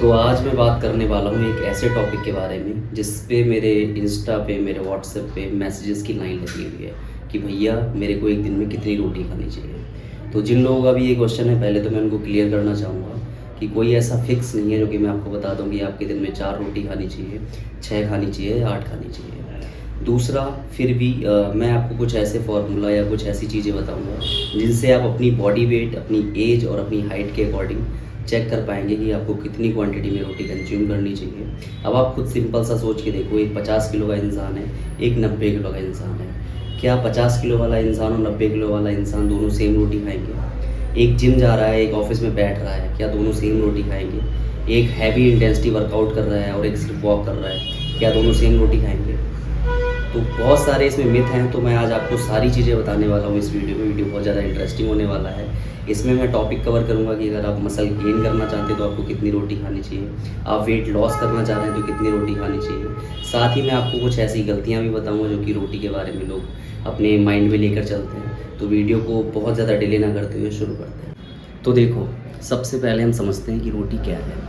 तो आज मैं बात करने वाला हूँ एक ऐसे टॉपिक के बारे में जिस पे मेरे इंस्टा पे मेरे व्हाट्सएप पे मैसेजेस की लाइन लगी हुई है कि भैया मेरे को एक दिन में कितनी रोटी खानी चाहिए। तो जिन लोगों का भी ये क्वेश्चन है, पहले तो मैं उनको क्लियर करना चाहूँगा कि कोई ऐसा फिक्स नहीं है जो कि मैं आपको बता दूँ कि आपके दिन में 4 रोटी खानी चाहिए, 6 खानी चाहिए या 8 खानी चाहिए। दूसरा, फिर भी मैं आपको कुछ ऐसे फार्मूला या कुछ ऐसी चीज़ें बताऊँगा जिनसे आप अपनी बॉडी वेट, अपनी एज और अपनी हाइट के अकॉर्डिंग चेक कर पाएंगे कि आपको कितनी क्वांटिटी में रोटी कंज्यूम करनी चाहिए। अब आप खुद सिंपल सा सोच के देखो, एक 50 किलो का इंसान है, एक 90 किलो का इंसान है। क्या 50 किलो वाला इंसान और 90 किलो वाला इंसान दोनों सेम रोटी खाएंगे? एक जिम जा रहा है, एक ऑफिस में बैठ रहा है, क्या दोनों सेम रोटी खाएंगे? एक हैवी इंटेंसिटी वर्कआउट कर रहा है और एक सिर्फ वॉक कर रहा है, क्या दोनों सेम रोटी खाएंगे? तो बहुत सारे इसमें मिथ हैं, तो मैं आज आपको सारी चीज़ें बताने वाला हूँ इस वीडियो में। वीडियो बहुत ज़्यादा इंटरेस्टिंग होने वाला है। इसमें मैं टॉपिक कवर करूँगा कि अगर आप मसल गेन करना चाहते हैं तो आपको कितनी रोटी खानी चाहिए, आप वेट लॉस करना चाह रहे हैं तो कितनी रोटी खानी चाहिए। साथ ही मैं आपको कुछ ऐसी गलतियाँ भी बताऊँगा जो कि रोटी के बारे में लोग अपने माइंड में लेकर चलते हैं। तो वीडियो को बहुत ज़्यादा डिले ना करते हुए शुरू करते हैं। तो देखो, सबसे पहले हम समझते हैं कि रोटी क्या है।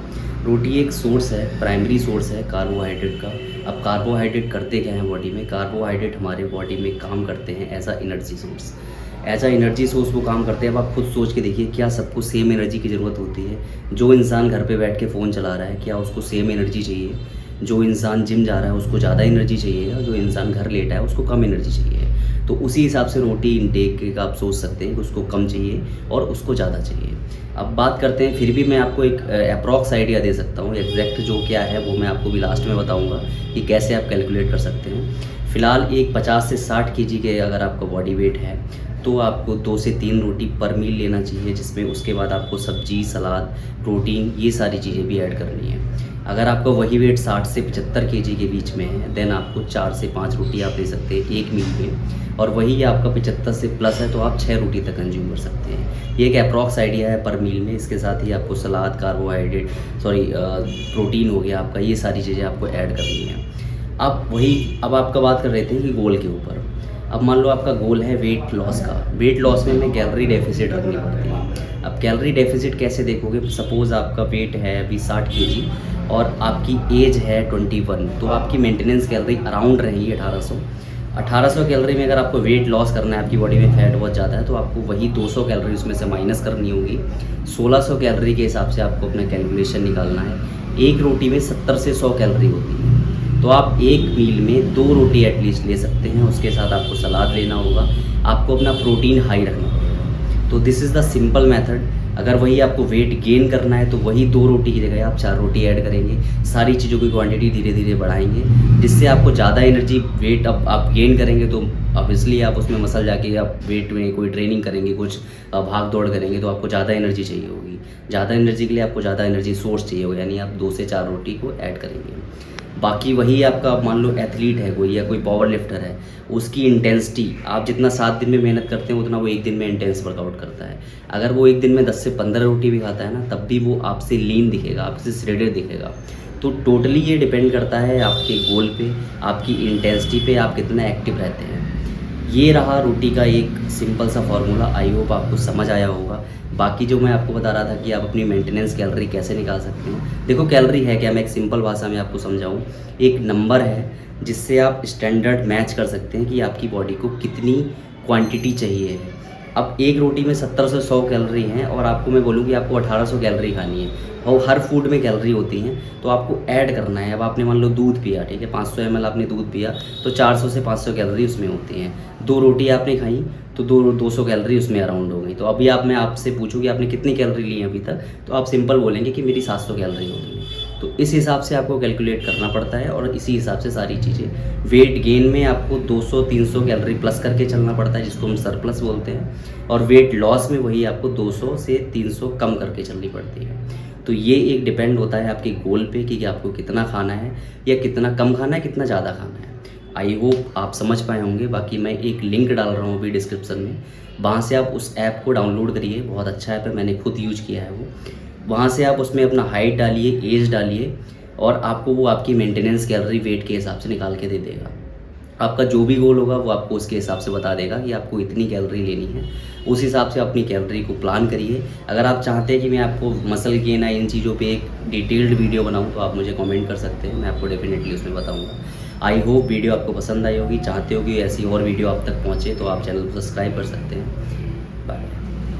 रोटी एक सोर्स है, प्राइमरी सोर्स है कार्बोहाइड्रेट का। अब कार्बोहाइड्रेट करते क्या हैं बॉडी में? कार्बोहाइड्रेट हमारे बॉडी में काम करते हैं as a energy source. As a energy source वो काम करते हैं। अब आप खुद सोच के देखिए, क्या सबको सेम एनर्जी की ज़रूरत होती है? जो इंसान घर पे बैठ के फ़ोन चला रहा है, क्या उसको सेम एनर्जी चाहिए? जो इंसान जिम जा रहा है उसको ज़्यादा एनर्जी चाहिए, और जो इंसान घर लेटा है उसको कम एनर्जी चाहिए। तो उसी हिसाब से रोटी इनटेक का आप सोच सकते हैं कि उसको कम चाहिए और उसको ज़्यादा चाहिए। अब बात करते हैं, फिर भी मैं आपको एक अप्रॉक्स आइडिया दे सकता हूँ। एग्जैक्ट जो क्या है वो मैं आपको भी लास्ट में बताऊँगा कि कैसे आप कैलकुलेट कर सकते हैं। फ़िलहाल एक 50 से 60 केजी के अगर आपका बॉडी वेट है तो आपको 2 से 3 रोटी पर मील लेना चाहिए, जिसमें उसके बाद आपको सब्जी, सलाद, प्रोटीन, ये सारी चीज़ें भी ऐड करनी है। अगर आपका वही वेट 60 से 75 केजी के बीच में है, देन आपको 4 से 5 रोटी आप ले सकते हैं एक मील में। और वही आपका 75 से प्लस है तो आप 6 रोटी तक कंज्यूम कर सकते हैं। ये एक अप्रॉक्स आइडिया है पर मील में। इसके साथ ही आपको सलाद, कार्बोहाइड्रेट, प्रोटीन हो गया आपका, ये सारी चीज़ें आपको ऐड करनी है। अब आपका बात कर रहे थे कि गोल के ऊपर। अब मान लो आपका गोल है वेट लॉस का। वेट लॉस में हमें कैलोरी डेफिसिट रखनी पड़ती है। अब कैलोरी डेफिसिट कैसे देखोगे? सपोज़ आपका वेट है अभी 60 केजी और आपकी एज है 21, तो आपकी मेंटेनेंस कैलोरी अराउंड रहेगी 1800 कैलोरी में। अगर आपको वेट लॉस करना है, आपकी बॉडी में फैट बहुत ज़्यादा है, तो आपको वही 200 कैलोरी उसमें से माइनस करनी होगी। 1600 कैलोरी के हिसाब से आपको अपना कैलकुलेशन निकालना है। एक रोटी में 70 से 100 कैलोरी होती है, तो आप एक मील में 2 रोटी एटलीस्ट ले सकते हैं। उसके साथ आपको सलाद लेना होगा, आपको अपना प्रोटीन हाई रखना पड़ेगा। तो this is the simple method. अगर वही आपको वेट गेन करना है तो वही 2 रोटी की जगह आप 4 रोटी ऐड करेंगे। सारी चीज़ों की क्वांटिटी धीरे धीरे बढ़ाएंगे, जिससे आपको ज़्यादा एनर्जी वेट अब आप गेन करेंगे तो ऑब्वियसली आप उसमें मसल जाके आप वेट में कोई ट्रेनिंग करेंगे, कुछ भाग दौड़ करेंगे तो आपको ज़्यादा एनर्जी चाहिए होगी। ज़्यादा एनर्जी के लिए आपको ज़्यादा एनर्जी सोर्स चाहिए होगा, यानी आप 2 से 4 रोटी को ऐड करेंगे। बाकी वही आपका मान लो एथलीट है कोई या कोई पावर लिफ्टर है, उसकी इंटेंसिटी आप जितना 7 दिन में मेहनत करते हैं उतना वो एक दिन में इंटेंस वर्कआउट करता है। अगर वो एक दिन में 10 से 15 रोटी भी खाता है ना, तब भी वो आपसे लीन दिखेगा, आपसे श्रेडेड दिखेगा। तो टोटली ये डिपेंड करता है आपके गोल पे, आपकी इंटेंसिटी पे, आप कितना एक्टिव रहते हैं। ये रहा रोटी का एक सिंपल सा फार्मूला। आई होप आपको समझ आया होगा। बाकी जो मैं आपको बता रहा था कि आप अपनी मेंटेनेंस कैलोरी कैसे निकाल सकते हैं। देखो, कैलोरी है क्या, मैं एक सिंपल भाषा में आपको समझाऊं। एक नंबर है जिससे आप स्टैंडर्ड मैच कर सकते हैं कि आपकी बॉडी को कितनी क्वांटिटी चाहिए है। अब एक रोटी में 70 से 100 कैलोरी हैं और आपको मैं बोलूँ कि आपको 1800 कैलोरी खानी है, और हर फूड में कैलोरी होती हैं, तो आपको ऐड करना है। अब आपने मान लो दूध पिया, ठीक है, 500 ml आपने दूध पिया तो 400 से 500 कैलोरी उसमें होती हैं। 2 रोटी आपने खाई तो 200 कैलोरी उसमें अराउंड हो गई। तो अभी मैं आपसे पूछूँ कि आपने कितनी कैलोरी ली है अभी तक, तो आप सिंपल बोलेंगे कि मेरी 700 कैलोरी हो गई। तो इस हिसाब से आपको कैलकुलेट करना पड़ता है और इसी हिसाब से सारी चीज़ें। वेट गेन में आपको 200-300 कैलोरी प्लस करके चलना पड़ता है, जिसको हम सरप्लस बोलते हैं। और वेट लॉस में वही आपको 200 से 300 कम करके चलनी पड़ती है। तो ये एक डिपेंड होता है आपके गोल पे कि आपको कितना खाना है, या कितना कम खाना है, कितना ज़्यादा खाना है। आई होप आप समझ पाए होंगे। बाकी मैं एक लिंक डाल रहा हूँ अभी डिस्क्रिप्शन में, वहाँ से आप उस ऐप को डाउनलोड करिए। बहुत अच्छा ऐप है, मैंने खुद यूज किया है वो। वहाँ से आप उसमें अपना हाइट डालिए, एज डालिए, और आपको वो आपकी मेंटेनेंस कैलोरी वेट के हिसाब से निकाल के दे देगा। आपका जो भी गोल होगा वो आपको उसके हिसाब से बता देगा कि आपको इतनी कैलोरी लेनी है। उस हिसाब से अपनी कैलोरी को प्लान करिए। अगर आप चाहते हैं कि मैं आपको मसल गेन या इन चीज़ों पे एक डिटेल्ड वीडियो बनाऊं तो आप मुझे कमेंट कर सकते हैं, मैं आपको डेफिनेटली उसमें बताऊंगा। आई होप वीडियो आपको पसंद आई होगी। चाहते हो कि ऐसी और वीडियो आप तक पहुँचे तो आप चैनल को सब्सक्राइब कर सकते हैं। बाय।